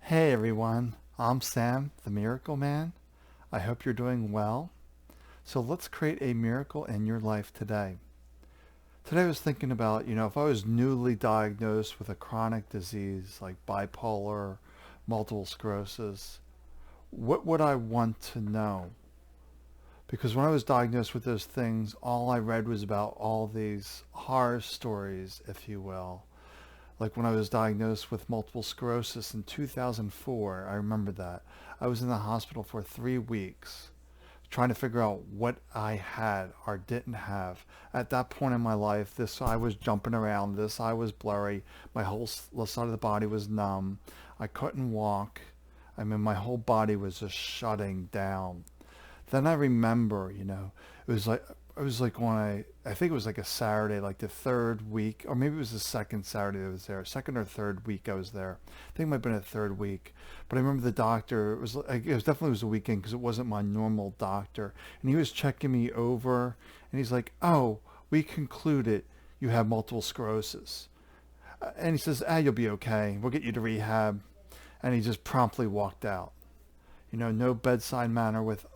Hey everyone, I'm Sam, the Miracle Man. I hope you're doing well. So let's create a miracle in your life today. Today I was thinking about, if I was newly diagnosed with a chronic disease like bipolar, multiple sclerosis, what would I want to know? Because when I was diagnosed with those things, all I read was about all these horror stories, if you will. Like when I was diagnosed with multiple sclerosis in 2004, I remember that. I was in the hospital for 3 weeks trying to figure out what I had or didn't have. At that point in my life, this eye was jumping around, this eye was blurry, my whole left side of the body was numb. I couldn't walk. I mean, my whole body was just shutting down. Then I remember, it was like on I think it was like a Saturday, like the third week, or maybe it was the second Saturday I was there, second or third week I was there. I think it might have been a third week. But I remember the doctor, it was definitely was a weekend because it wasn't my normal doctor. And he was checking me over and he's like, "Oh, we concluded you have multiple sclerosis." And he says, "Ah, you'll be okay. We'll get you to rehab." And he just promptly walked out. No bedside manner with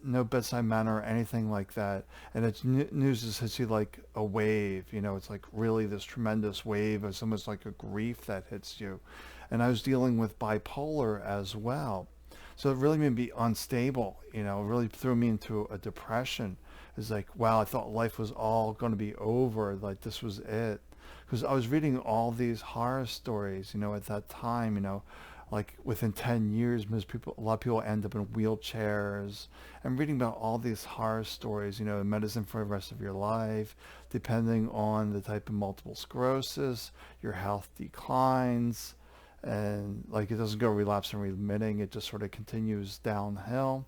no bedside manner or anything like that. And it's news just hits you like a wave. It's like really this tremendous wave. It's almost like a grief that hits you. And I was dealing with bipolar as well. So it really made me unstable. It really threw me into a depression. It's like, wow, I thought life was all going to be over. Like this was it. Because I was reading all these horror stories, at that time, like within 10 years, a lot of people end up in wheelchairs. I'm reading about all these horror stories, medicine for the rest of your life, depending on the type of multiple sclerosis, your health declines, and like it doesn't go relapse and remitting, it just sort of continues downhill.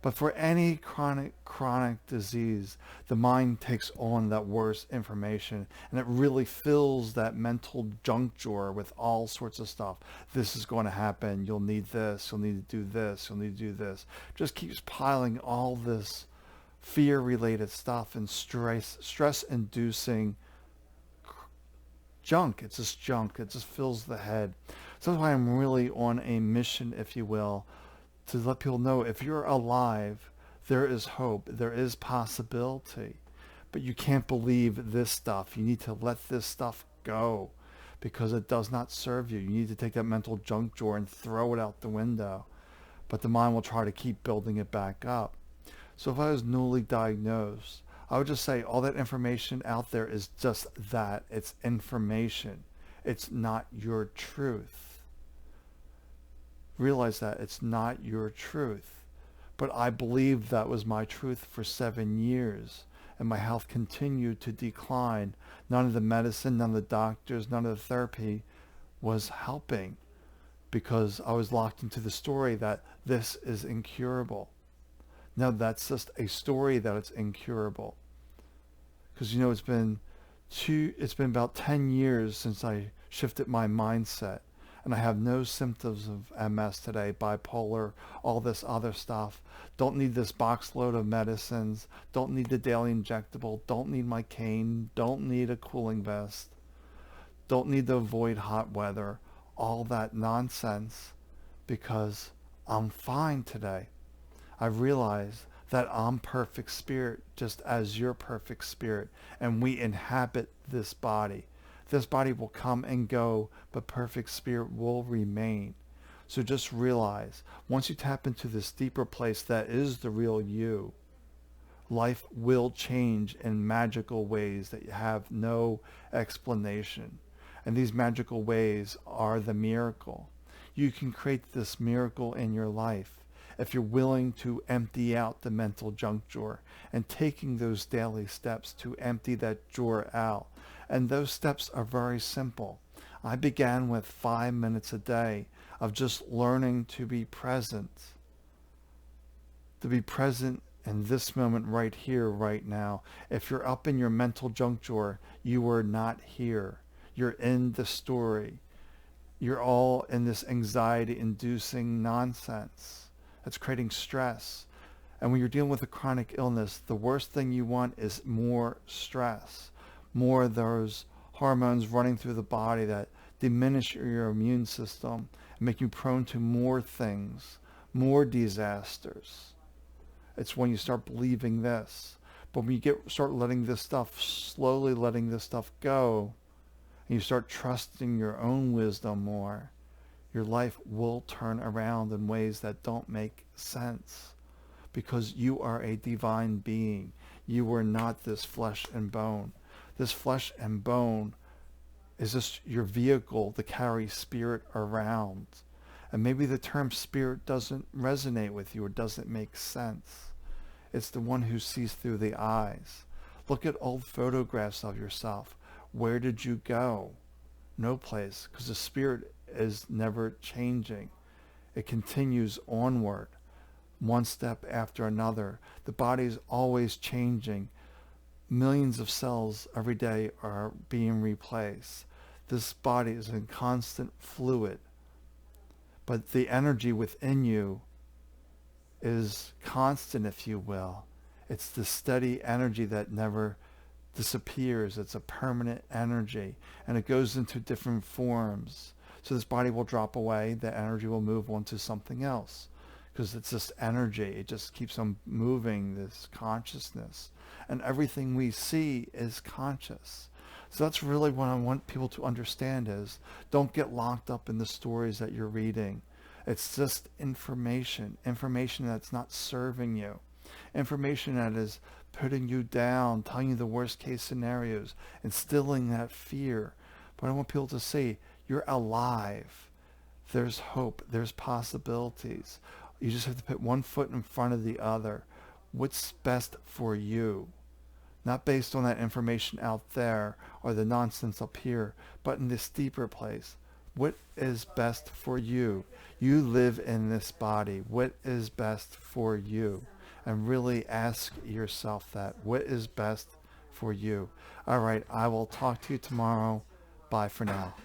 But for any chronic disease, the mind takes on that worst information and it really fills that mental junk drawer with all sorts of stuff. This is going to happen. You'll need this. You'll need to do this. You'll need to do this. Just keeps piling all this fear related stuff and stress inducing junk. It's just junk. It just fills the head. So that's why I'm really on a mission, if you will, to let people know if you're alive, there is hope, there is possibility. But you can't believe this stuff. You need to let this stuff go because it does not serve you. You need to take that mental junk drawer and throw it out the window. But the mind will try to keep building it back up. So if I was newly diagnosed, I would just say all that information out there is just that. It's information. It's not your truth. Realize that it's not your truth. But I believed that was my truth for 7 years, and my health continued to decline. None of the medicine, none of the doctors, none of the therapy was helping because I was locked into the story that this is incurable. No, that's just a story that it's incurable. Because it's been about 10 years since I shifted my mindset and I have no symptoms of MS today, bipolar, all this other stuff. Don't need this box load of medicines. Don't need the daily injectable. Don't need my cane. Don't need a cooling vest. Don't need to avoid hot weather. All that nonsense because I'm fine today. I realize that I'm perfect spirit just as you're perfect spirit and we inhabit this body. This body will come and go, but perfect spirit will remain. So just realize, once you tap into this deeper place that is the real you, life will change in magical ways that you have no explanation. And these magical ways are the miracle. You can create this miracle in your life if you're willing to empty out the mental junk drawer and taking those daily steps to empty that drawer out. And those steps are very simple. I began with 5 minutes a day of just learning to be present in this moment right here, right now. If you're up in your mental junk drawer, you are not here. You're in the story. You're all in this anxiety-inducing nonsense that's creating stress. And when you're dealing with a chronic illness, the worst thing you want is more stress, more of those hormones running through the body that diminish your immune system, make you prone to more things, more disasters. It's when you start believing this. But when you start letting this stuff, slowly letting this stuff go, and you start trusting your own wisdom more, your life will turn around in ways that don't make sense. Because you are a divine being. You are not this flesh and bone. This flesh and bone is just your vehicle to carry spirit around. And maybe the term spirit doesn't resonate with you or doesn't make sense. It's the one who sees through the eyes. Look at old photographs of yourself. Where did you go? No place, because the spirit is never changing. It continues onward, one step after another. The body is always changing. Millions of cells every day are being replaced. This body is in constant fluid. But the energy within you is constant, if you will. It's the steady energy that never disappears. It's a permanent energy, and it goes into different forms. So this body will drop away, the energy will move on to something else, because it's just energy. It just keeps on moving, this consciousness. And everything we see is conscious. So that's really what I want people to understand is, don't get locked up in the stories that you're reading. It's just information that's not serving you. Information that is putting you down, telling you the worst case scenarios, instilling that fear. But I want people to see, you're alive. There's hope. There's possibilities. You just have to put one foot in front of the other. What's best for you? Not based on that information out there or the nonsense up here, but in this deeper place. What is best for you? You live in this body. What is best for you? And really ask yourself that. What is best for you? All right, I will talk to you tomorrow. Bye for now.